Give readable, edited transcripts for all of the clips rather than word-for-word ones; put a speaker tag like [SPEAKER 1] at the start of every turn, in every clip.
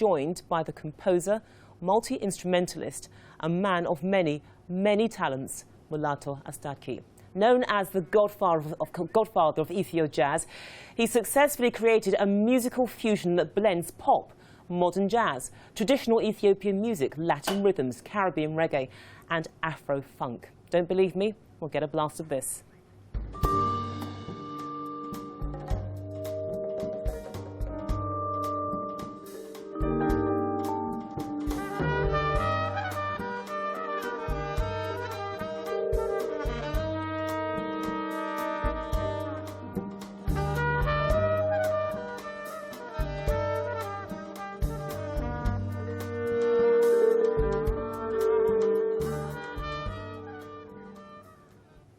[SPEAKER 1] joined by the composer, multi-instrumentalist, and man of many, many talents, Mulatu Astatke. Known as the godfather of EthioJazz, he successfully created a musical fusion that blends pop, modern jazz, traditional Ethiopian music, Latin rhythms, Caribbean reggae, and Afro-funk. Don't believe me? We'll get a blast of this.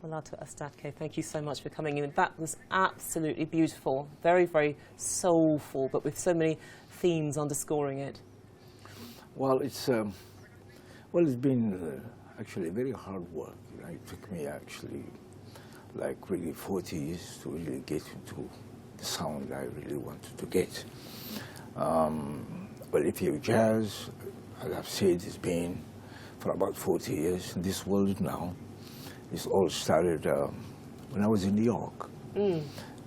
[SPEAKER 1] Mulatu Astatke, thank you so much for coming in. That was absolutely beautiful, very, very soulful, but with so many themes underscoring it.
[SPEAKER 2] Well, it's been actually very hard work. You know, it took me actually like really 40 years to really get into the sound I really wanted to get. Well, EthioJazz, as I've said, has been for about 40 years in this world now. It all started when I was in New York.
[SPEAKER 1] And,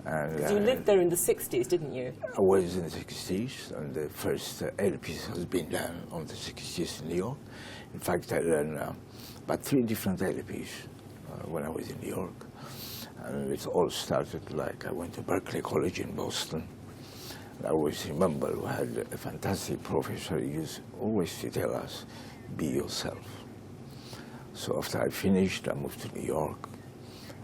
[SPEAKER 1] you lived there in the 60s, didn't you?
[SPEAKER 2] I was in the 60s, and the first LPs has been done on the 60s in New York. In fact, I ran about 3 different LPs when I was in New York. And it all started like I went to Berkeley College in Boston. And I always remember we had a fantastic professor who used always to tell us, be yourself. So after I finished, I moved to New York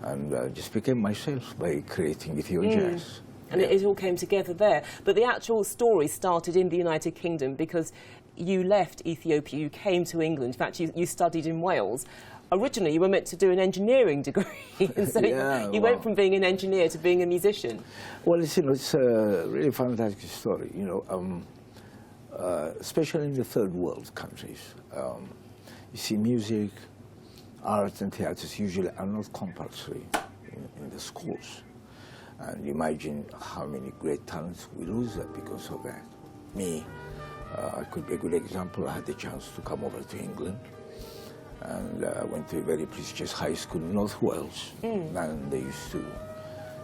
[SPEAKER 2] and just became myself by creating EthioJazz.
[SPEAKER 1] And it all came together there. But the actual story started in the United Kingdom because you left Ethiopia, you came to England. In fact, you studied in Wales. Originally, you were meant to do an engineering degree. And so you went from being an engineer to being a musician.
[SPEAKER 2] Well, it's a really fantastic story, you know, especially in the third world countries. You see, music, art and theatres usually are not compulsory in the schools. And imagine how many great talents we lose because of that. Me, I could be a good example. I had the chance to come over to England and I went to a very prestigious high school in North Wales. And they used to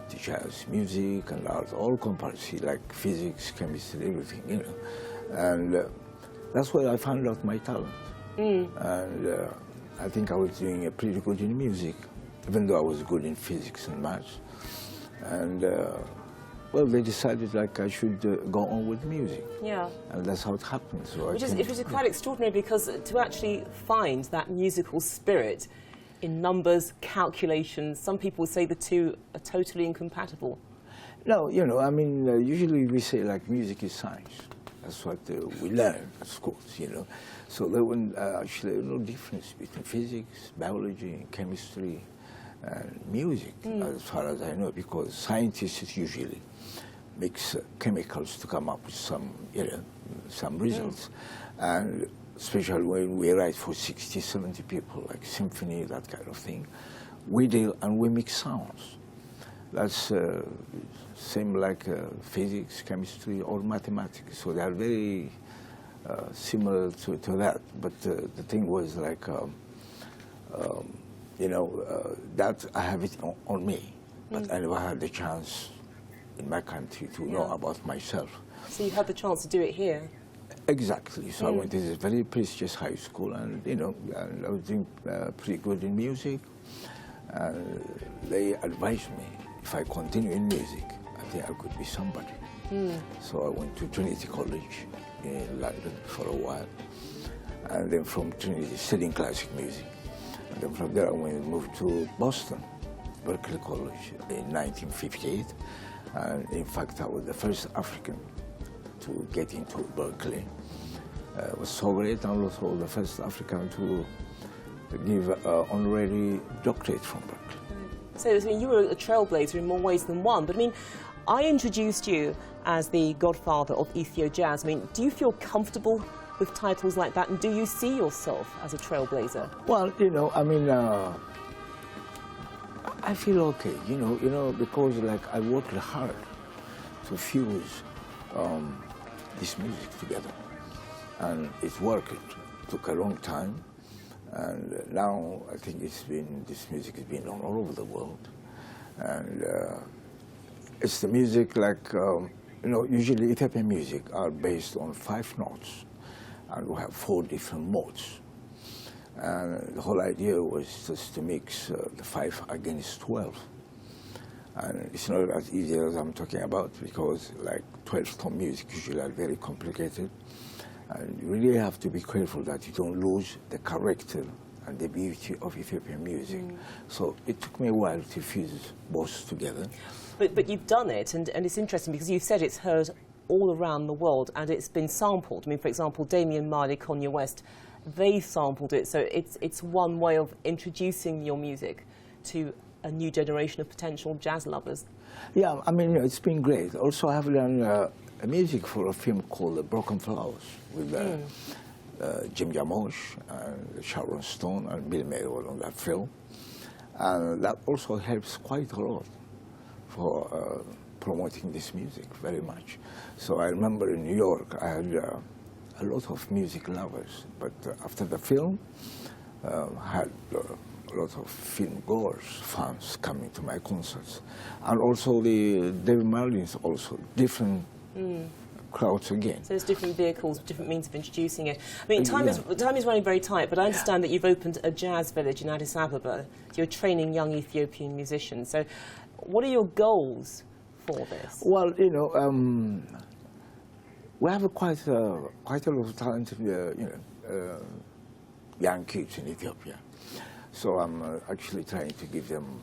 [SPEAKER 2] teach us music and art, all compulsory, like physics, chemistry, everything, you know. And that's where I found out my talent. And I think I was doing pretty good in music, even though I was good in physics and maths. And, well, they decided like I should go on with music. Yeah. And that's how it happened. So
[SPEAKER 1] it was quite extraordinary because to actually find that musical spirit in numbers, calculations, some people would say the two are totally incompatible.
[SPEAKER 2] No, you know, I mean, usually we say like music is science. That's what we learn at schools, you know. So there was actually no difference between physics, biology, chemistry, and music, as far as I know, because scientists usually mix chemicals to come up with some, you know, some results. And especially when we write for 60, 70 people, like symphony, that kind of thing, we deal and we mix sounds. That's same like physics, chemistry, or mathematics. So they are very similar to that. But the thing was like, you know, that I have it on me. But I never had the chance in my country to know about myself.
[SPEAKER 1] So you had the chance to do it here?
[SPEAKER 2] Exactly. So I went to this very prestigious high school, and you know, and I was doing pretty good in music. And they advised me, if I continue in music, I think I could be somebody. So I went to Trinity College in London for a while, and then from Trinity studying classic music. And then from there I moved to Boston, Berkeley College in 1958. And in fact, I was the first African to get into Berkeley. It was so great, and also the first African to give an honorary doctorate from Berkeley.
[SPEAKER 1] So I mean, you were a trailblazer in more ways than one, but I mean, I introduced you as the godfather of EthioJazz. I mean, do you feel comfortable with titles like that, and do you see yourself as a trailblazer?
[SPEAKER 2] Well, you know, I mean, I feel okay, you know, because like I worked hard to fuse this music together. and it's working. It took a long time, and now I think this music has been known all over the world, and it's the music like, usually Ethiopian music are based on 5 notes, and we have 4 different modes. And the whole idea was just to mix the 5 against 12. And it's not as easy as I'm talking about, because like 12-tone music usually are very complicated. And you really have to be careful that you don't lose the character and the beauty of Ethiopian music. So it took me a while to fuse both together.
[SPEAKER 1] But you've done it, and it's interesting because you said it's heard all around the world and it's been sampled. I mean, for example, Damian Marley, Kanye West, they sampled it. So it's one way of introducing your music to a new generation of potential jazz lovers. Yeah,
[SPEAKER 2] I mean, it's been great. Also, I have done music for a film called Broken Flowers with Jim Jarmusch and Sharon Stone and Bill Murray were on that film. And that also helps quite a lot for promoting this music very much. So I remember in New York, I had a lot of music lovers, but after the film, I had a lot of film goers, fans coming to my concerts. And also the David Marley's also, different crowds again.
[SPEAKER 1] So there's different vehicles, different means of introducing it. I mean, time is running very tight, but I understand that you've opened a jazz village in Addis Ababa. You're training young Ethiopian musicians. So what are your goals for this?
[SPEAKER 2] Well, we have quite a lot of talented, young kids in Ethiopia. So I'm actually trying to give them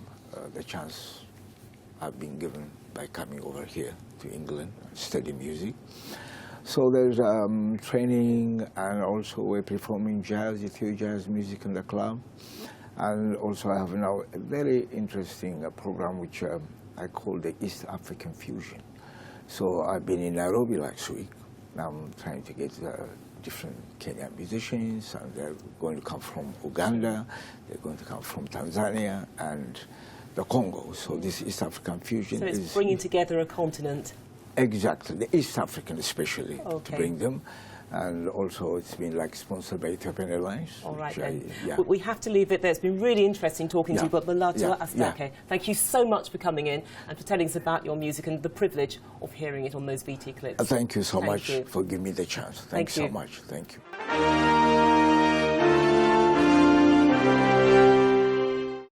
[SPEAKER 2] the chance I've been given by coming over here to England and study music. So there's training, and also we're performing jazz, EthioJazz music in the club. And also I have now a very interesting program which I call the East African Fusion. So I've been in Nairobi last week. Now I'm trying to get different Kenyan musicians, and they're going to come from Uganda, they're going to come from Tanzania and the Congo. So this East African Fusion
[SPEAKER 1] is... So it's bringing together a continent.
[SPEAKER 2] Exactly, the East African especially, to bring them. And also it's been like sponsored by Ethiopian Airlines.
[SPEAKER 1] All right then. We have to leave it there. It's been really interesting talking to you, but Mulatu Astatke, thank you so much for coming in and for telling us about your music and the privilege of hearing it on those VT clips.
[SPEAKER 2] Thank you so much for giving me the chance. Thank you so much. Thank you.